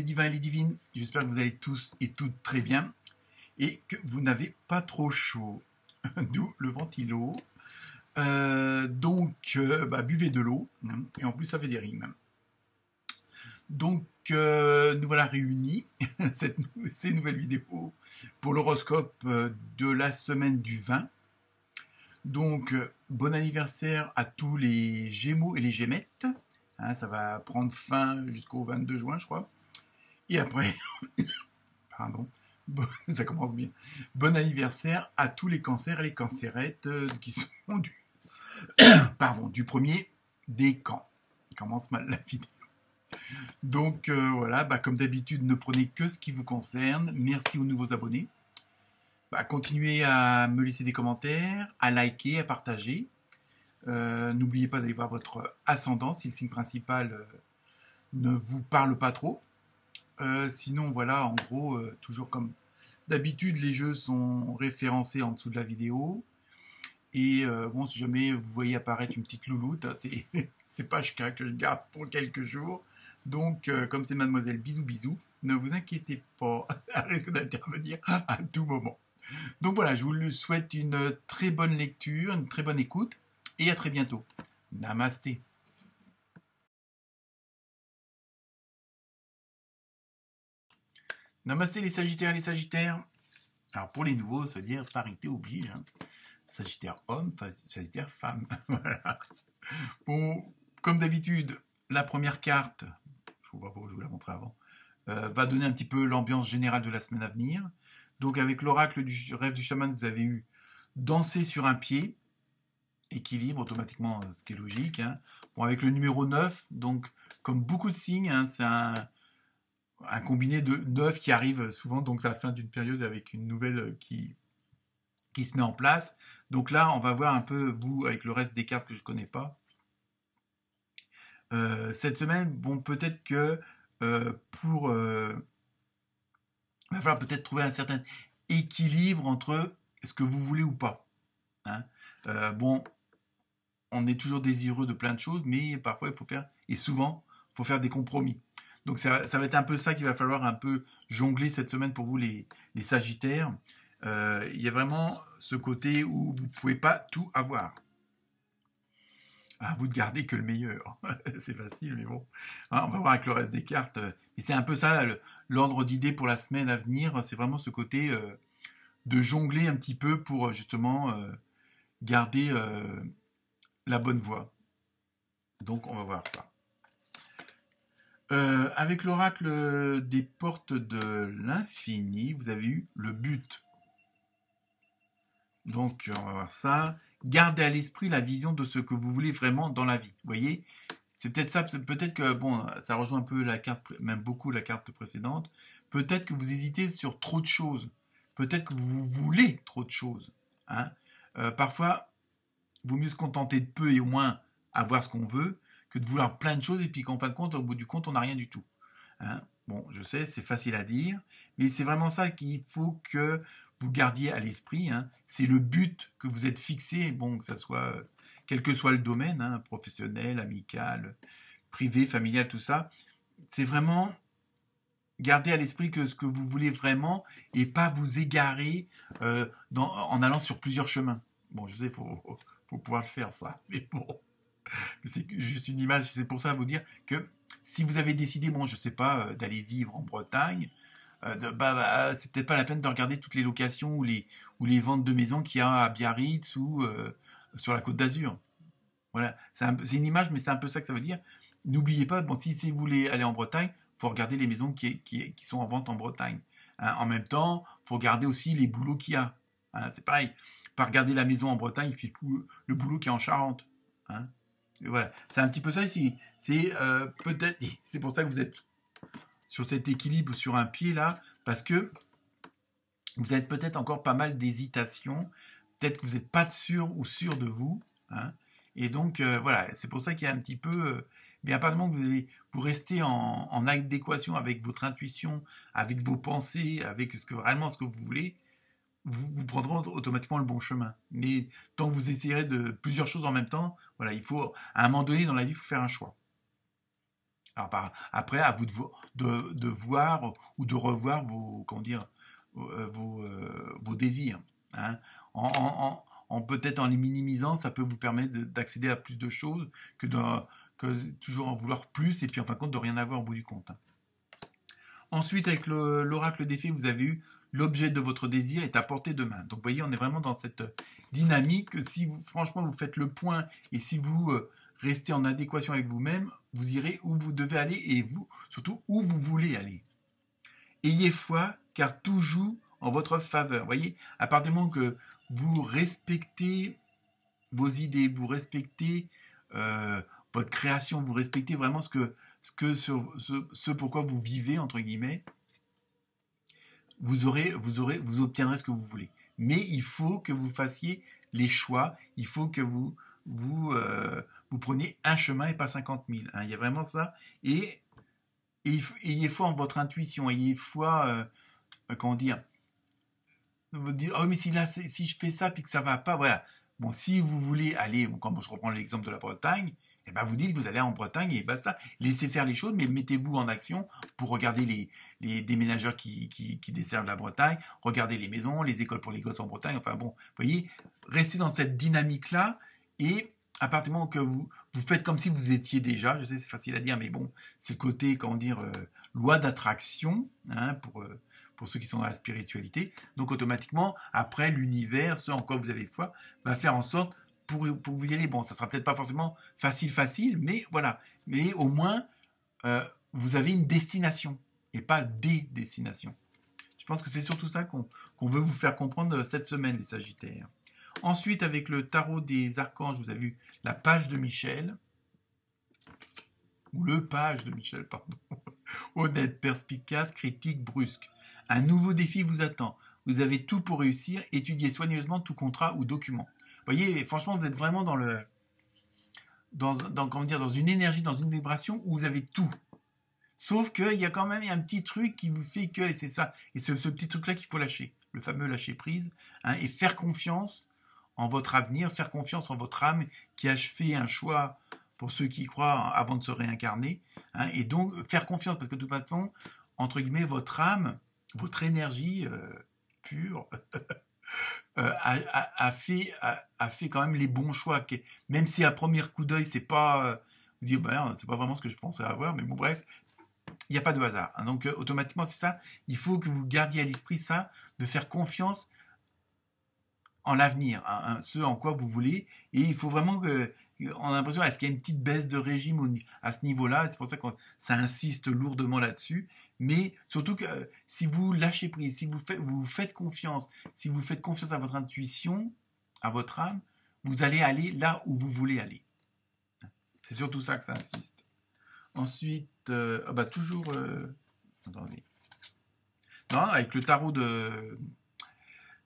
divins et les divines, j'espère que vous allez tous et toutes très bien et que vous n'avez pas trop chaud, d'où le ventilo. Buvez de l'eau, hein, et en plus ça fait des rimes. Donc, nous voilà réunis, ces nouvelles vidéos pour l'horoscope de la semaine du 20. Donc, bon anniversaire à tous les Gémeaux et les Gémettes. Hein, ça va prendre fin jusqu'au 22 juin, je crois. Et après, pardon, ça commence bien. Bon anniversaire à tous les cancers et les cancérettes qui sont du premier décan. Il commence mal la vidéo. Donc voilà, comme d'habitude, ne prenez que ce qui vous concerne. Merci aux nouveaux abonnés. Continuez à me laisser des commentaires, à liker, à partager. N'oubliez pas d'aller voir votre ascendant si le signe principal ne vous parle pas trop. Sinon, voilà, en gros, toujours comme d'habitude, les jeux sont référencés en dessous de la vidéo. Et si jamais vous voyez apparaître une petite louloute, c'est Pachka que je garde pour quelques jours. Donc, comme c'est mademoiselle Bisous Bisous, ne vous inquiétez pas, elle risque d'intervenir à tout moment. Donc voilà, je vous souhaite une très bonne lecture, une très bonne écoute, et à très bientôt. Namasté. Namasté les Sagittaires et les Sagittaires. Alors pour les nouveaux, ça veut dire parité oblige. Hein. Sagittaire homme, Sagittaire femme. Voilà. Bon, comme d'habitude, la première carte, je ne vois pas, je vous la montrer avant, va donner un petit peu l'ambiance générale de la semaine à venir. Donc avec l'oracle du rêve du chaman, vous avez eu danser sur un pied, équilibre automatiquement, ce qui est logique. Hein. Bon, avec le numéro 9, donc comme beaucoup de signes, hein, c'est un combiné de 9 qui arrive souvent, donc à la fin d'une période avec une nouvelle qui se met en place. Donc là, on va voir un peu, vous, avec le reste des cartes que je ne connais pas. Cette semaine, bon, peut-être que il va falloir peut-être trouver un certain équilibre entre ce que vous voulez ou pas. Hein. On est toujours désireux de plein de choses, mais parfois il faut faire, et souvent, il faut faire des compromis. Donc ça va être un peu ça qu'il va falloir un peu jongler cette semaine pour vous les Sagittaires. Il y a vraiment ce côté où vous ne pouvez pas tout avoir. À vous de garder que le meilleur. C'est facile, mais bon. Hein, on va voir avec le reste des cartes. Et c'est un peu ça, l'ordre d'idée pour la semaine à venir. C'est vraiment ce côté de jongler un petit peu pour justement garder la bonne voie. Donc, on va voir ça. Avec l'oracle des portes de l'infini, vous avez eu le but. Donc, on va voir ça. Gardez à l'esprit la vision de ce que vous voulez vraiment dans la vie. Vous voyez, c'est peut-être ça, peut-être que, bon, ça rejoint un peu la carte, même beaucoup la carte précédente. Peut-être que vous hésitez sur trop de choses. Peut-être que vous voulez trop de choses. Hein. Parfois, il vaut mieux se contenter de peu et au moins avoir ce qu'on veut que de vouloir plein de choses et puis qu'en fin de compte, au bout du compte, on n'a rien du tout. Hein. Bon, je sais, c'est facile à dire, mais c'est vraiment ça qu'il faut que vous gardiez à l'esprit. Hein. C'est le but que vous êtes fixé, bon, que ça soit, quel que soit le domaine, hein, professionnel, amical, privé, familial, tout ça. C'est vraiment garder à l'esprit que ce que vous voulez vraiment et pas vous égarer en allant sur plusieurs chemins. Bon, je sais, il faut pouvoir le faire, ça. Mais bon, c'est juste une image. C'est pour ça à vous dire que si vous avez décidé, bon, je sais pas, d'aller vivre en Bretagne, c'est peut-être pas la peine de regarder toutes les locations ou les ventes de maisons qu'il y a à Biarritz ou sur la Côte d'Azur. Voilà, c'est une image, mais c'est un peu ça que ça veut dire. N'oubliez pas, bon, si vous voulez aller en Bretagne, il faut regarder les maisons qui sont en vente en Bretagne. Hein, en même temps, il faut regarder aussi les boulots qu'il y a. Hein, c'est pareil, pas regarder la maison en Bretagne et puis le boulot qui est en Charente. Hein. Et voilà, c'est un petit peu ça ici. C'est peut-être, c'est pour ça que vous êtes sur cet équilibre sur un pied là, parce que vous avez peut-être encore pas mal d'hésitation, peut-être que vous n'êtes pas sûr ou sûr de vous, hein, et donc voilà, c'est pour ça qu'il y a un petit peu, mais à partir du moment que vous restez en adéquation avec votre intuition, avec vos pensées, avec vraiment ce que vous voulez, vous prendrez automatiquement le bon chemin. Mais tant que vous essayerez de plusieurs choses en même temps, voilà, il faut, à un moment donné dans la vie, il faut faire un choix. Alors après, à vous de voir ou de revoir vos, comment dire, vos désirs. Hein. Peut-être en les minimisant, ça peut vous permettre d'accéder à plus de choses que toujours en vouloir plus et puis en fin de compte de rien avoir au bout du compte. Hein. Ensuite, avec l'oracle des fées, vous avez eu l'objet de votre désir est à portée de main. Donc vous voyez, on est vraiment dans cette dynamique. Si vous, franchement, vous faites le point et si vous restez en adéquation avec vous-même, vous irez où vous devez aller et vous, surtout où vous voulez aller. Ayez foi, car tout joue en votre faveur. Vous voyez, à partir du moment que vous respectez vos idées, vous respectez votre création, vous respectez vraiment ce pourquoi vous vivez, entre guillemets, vous obtiendrez ce que vous voulez. Mais il faut que vous fassiez les choix, il faut que vous preniez un chemin et pas 50 000. Hein. Il y a vraiment ça. Et ayez foi en votre intuition, ayez foi, comment dire, vous dire, oh mais si je fais ça puis que ça va pas, voilà. Bon, si vous voulez aller, comme je reprends l'exemple de la Bretagne, eh ben vous dites que vous allez en Bretagne et basta. Laissez faire les choses, mais mettez-vous en action pour regarder les déménageurs qui desservent la Bretagne, regardez les maisons, les écoles pour les gosses en Bretagne, enfin bon, vous voyez, restez dans cette dynamique-là et à partir du moment que vous faites comme si vous étiez déjà, je sais c'est facile à dire, mais bon, c'est le côté, comment dire, loi d'attraction, hein, pour ceux qui sont dans la spiritualité. Donc automatiquement, après, l'univers, ce en quoi vous avez foi, va faire en sorte pour vous y aller. Bon, ça sera peut-être pas forcément facile, mais voilà. Mais au moins, vous avez une destination et pas des destinations. Je pense que c'est surtout ça qu'on veut vous faire comprendre cette semaine, les Sagittaires. Ensuite, avec le tarot des archanges, vous avez vu la page de Michel, ou le page de Michel, pardon. Honnête, perspicace, critique, brusque. Un nouveau défi vous attend. Vous avez tout pour réussir. Étudiez soigneusement tout contrat ou document. Vous voyez, franchement, vous êtes vraiment dans une énergie, dans une vibration où vous avez tout. Sauf qu'il y a quand même un petit truc qui vous fait que, et c'est ça, et c'est ce petit truc-là qu'il faut lâcher, le fameux lâcher prise, hein, et faire confiance en votre avenir, faire confiance en votre âme qui a fait un choix pour ceux qui y croient avant de se réincarner, hein, et donc faire confiance, parce que de toute façon, entre guillemets, votre âme, votre énergie pure, a fait quand même les bons choix. Même si à premier coup d'œil, c'est pas, vous dites, c'est pas vraiment ce que je pensais avoir, mais bon, bref, il n'y a pas de hasard. Hein. Donc, automatiquement, c'est ça. Il faut que vous gardiez à l'esprit ça, de faire confiance en l'avenir, hein, ce en quoi vous voulez. Et il faut vraiment que. On a l'impression, est-ce qu'il y a une petite baisse de régime à ce niveau-là? C'est pour ça que ça insiste lourdement là-dessus. Mais surtout que si vous lâchez prise, si vous faites confiance, si vous faites confiance à votre intuition, à votre âme, vous allez aller là où vous voulez aller. C'est surtout ça que ça insiste. Ensuite, toujours... attendez. Non, avec le tarot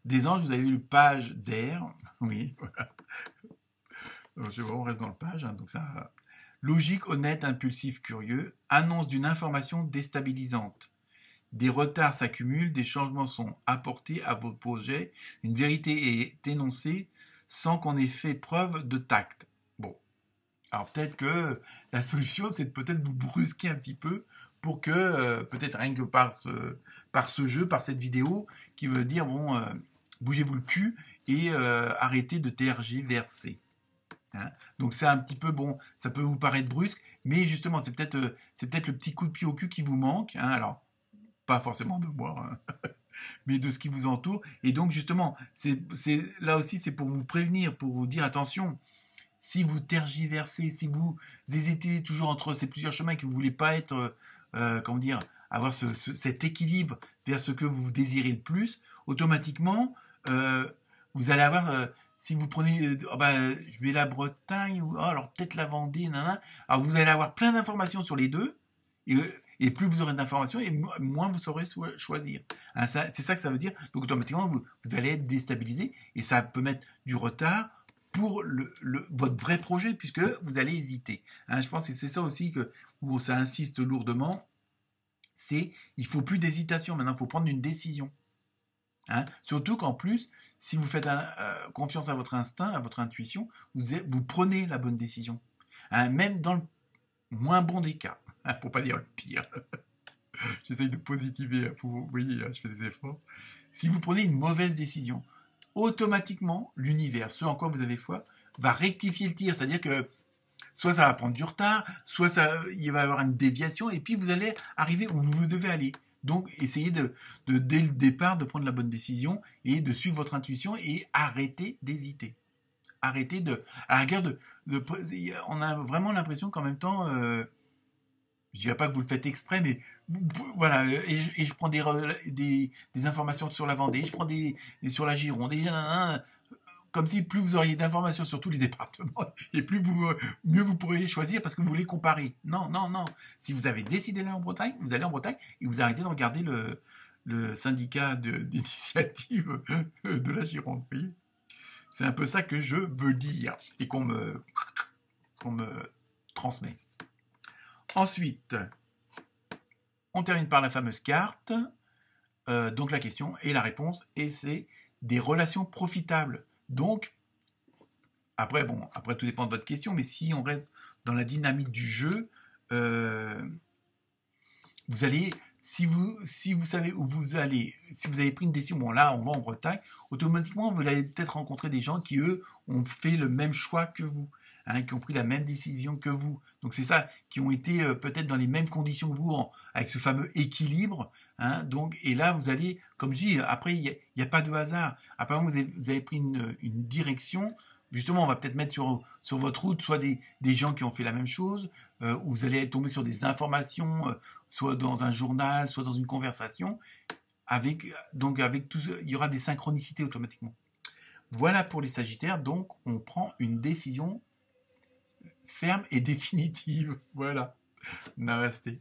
des anges, vous avez eu le page d'air. Oui, voilà. On reste dans le page, hein, donc ça... Logique, honnête, impulsif, curieux, annonce d'une information déstabilisante. Des retards s'accumulent, des changements sont apportés à vos projets, une vérité est énoncée sans qu'on ait fait preuve de tact. Bon, alors peut-être que la solution, c'est de peut-être vous brusquer un petit peu pour que, peut-être rien que par ce jeu, par cette vidéo, qui veut dire, bon, bougez-vous le cul et arrêtez de tergiverser. Hein. Donc c'est un petit peu, bon, ça peut vous paraître brusque, mais justement c'est peut-être le petit coup de pied au cul qui vous manque, hein. Alors pas forcément de moi, hein, mais de ce qui vous entoure, et donc justement là aussi c'est pour vous prévenir, pour vous dire attention, si vous tergiversez, si vous hésitez toujours entre ces plusieurs chemins et que vous ne voulez pas être, comment dire, avoir cet équilibre vers ce que vous désirez le plus, automatiquement vous allez avoir... si vous prenez, je vais la Bretagne, ou alors peut-être la Vendée, alors vous allez avoir plein d'informations sur les deux, et plus vous aurez d'informations, et moins vous saurez choisir. Hein, c'est ça que ça veut dire. Donc automatiquement, vous allez être déstabilisé, et ça peut mettre du retard pour votre vrai projet, puisque vous allez hésiter. Hein, je pense que c'est ça aussi où ça insiste lourdement, il ne faut plus d'hésitation, maintenant il faut prendre une décision. Hein, surtout qu'en plus, si vous faites confiance à votre instinct, à votre intuition, vous prenez la bonne décision. Hein, même dans le moins bon des cas. pour pas dire le pire. J'essaye de positiver, vous voyez, je fais des efforts. Si vous prenez une mauvaise décision, automatiquement, l'univers, ce en quoi vous avez foi, va rectifier le tir. C'est-à-dire que soit ça va prendre du retard, soit il va y avoir une déviation, et puis vous allez arriver où vous devez aller. Donc, essayez dès le départ, de prendre la bonne décision et de suivre votre intuition et arrêtez d'hésiter. Arrêtez à la rigueur on a vraiment l'impression qu'en même temps, je dirais pas que vous le faites exprès, mais voilà, et je prends des informations sur la Vendée, je prends sur la Gironde, comme si plus vous auriez d'informations sur tous les départements, et mieux vous pourriez choisir parce que vous voulez comparer. Non, non, non. Si vous avez décidé d'aller en Bretagne, vous allez en Bretagne et vous arrêtez de regarder le syndicat d'initiative de la Gironde. Vous voyez, c'est un peu ça que je veux dire et qu'on me transmet. Ensuite, on termine par la fameuse carte. Donc la question et la réponse, et c'est des relations profitables. Donc, après tout dépend de votre question, mais si on reste dans la dynamique du jeu, vous allez, si vous savez où vous allez, si vous avez pris une décision, bon là on va en Bretagne, automatiquement vous allez peut-être rencontrer des gens qui eux ont fait le même choix que vous, qui ont pris la même décision que vous. Donc c'est ça, qui ont été peut-être dans les mêmes conditions que vous, avec ce fameux équilibre. Donc, et là, vous allez, comme je dis, après, il n'y a pas de hasard. Après, vous avez pris une direction. Justement, on va peut-être mettre sur votre route soit des gens qui ont fait la même chose, ou vous allez tomber sur des informations, soit dans un journal, soit dans une conversation. Donc, avec tout, il y aura des synchronicités automatiquement. Voilà pour les Sagittaires. Donc, on prend une décision ferme et définitive. Voilà. Namasté.